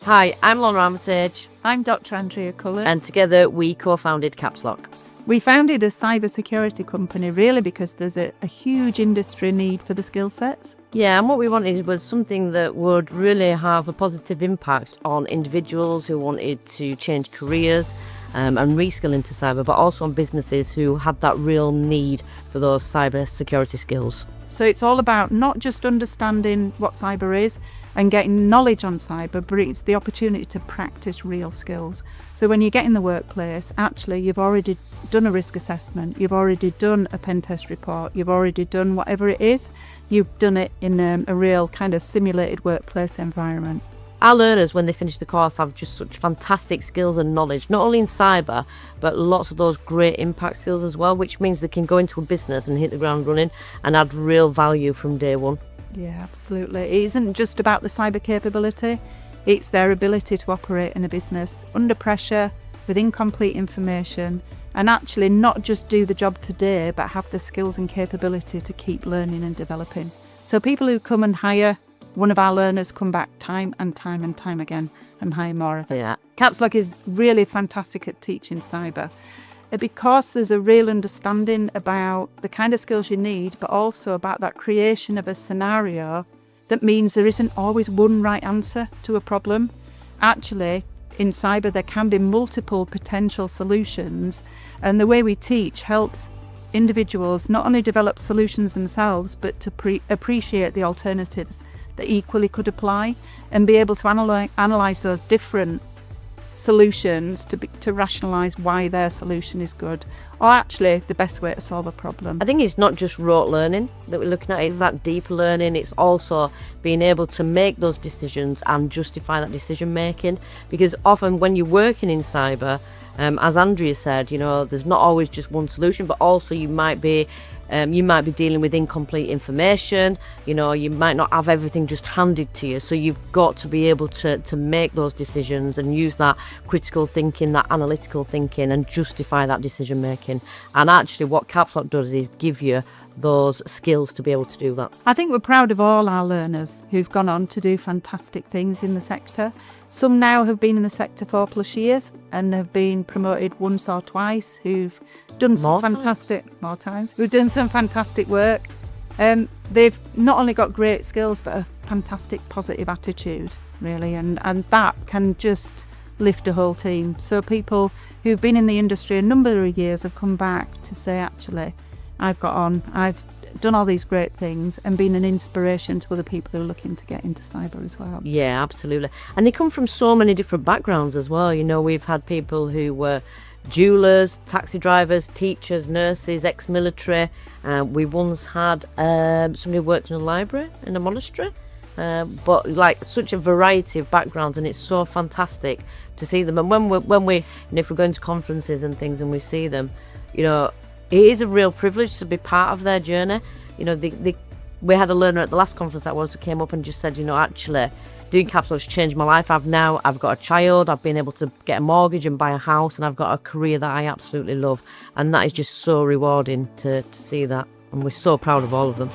Hi, I'm Lorna Armitage, I'm Dr. Andrea Cullen. and together we co-founded CAPSLOCK. We founded a cybersecurity company really because there's a huge industry need for the skill sets. Yeah, and what we wanted was something that would really have a positive impact on individuals who wanted to change careers and reskill into cyber, but also on businesses who had that real need for those cyber security skills. So it's all about not just understanding what cyber is and getting knowledge on cyber, but it's the opportunity to practice real skills. So when you get in the workplace, actually you've already done a risk assessment, you've already done a pen test report, you've already done whatever it is, you've done it in a real kind of simulated workplace environment. Our learners, when they finish the course, have just such fantastic skills and knowledge, not only in cyber, but lots of those great impact skills as well, which means they can go into a business and hit the ground running and add real value from day one. Yeah, absolutely. It isn't just about the cyber capability, it's their ability to operate in a business under pressure, with incomplete information, and actually not just do the job today, but have the skills and capability to keep learning and developing. So people who come and hire one of our learners come back time and time and time again and hire more of it. Yeah. CAPSLOCK is really fantastic at teaching cyber because there's a real understanding about the kind of skills you need, but also about that creation of a scenario that means there isn't always one right answer to a problem. Actually, in cyber, there can be multiple potential solutions, and the way we teach helps individuals not only develop solutions themselves, but to appreciate the alternatives that equally could apply and be able to analyse those different solutions to rationalise why their solution is good, or actually the best way to solve a problem. I think it's not just rote learning that we're looking at, it's that deep learning. It's also being able to make those decisions and justify that decision making, because often when you're working in cyber, as Andrea said, there's not always just one solution, but also you might be dealing with incomplete information. You might not have everything just handed to you. So you've got to be able to make those decisions and use that critical thinking, that analytical thinking, and justify that decision making. And actually what CAPSLOCK does is give you those skills to be able to do that. I think we're proud of all our learners who've gone on to do fantastic things in the sector. Some now have been in the sector 4+ years and have been promoted once or twice, who've done some fantastic work. They've not only got great skills, but a fantastic positive attitude, really, and that can just lift a whole team. So people who've been in the industry a number of years have come back to say, actually, I've done all these great things and been an inspiration to other people who are looking to get into cyber as well. Yeah, absolutely. And they come from so many different backgrounds as well. We've had people who were jewelers, taxi drivers, teachers, nurses, ex-military. We once had somebody who worked in a library, in a monastery. But like such a variety of backgrounds, and it's so fantastic to see them. And when we if we're going to conferences and things and we see them, it is a real privilege to be part of their journey. We had a learner at the last conference that was who came up and just said, actually, doing CAPSLOCK's changed my life. I've got a child, I've been able to get a mortgage and buy a house, and I've got a career that I absolutely love. And that is just so rewarding to see that. And we're so proud of all of them.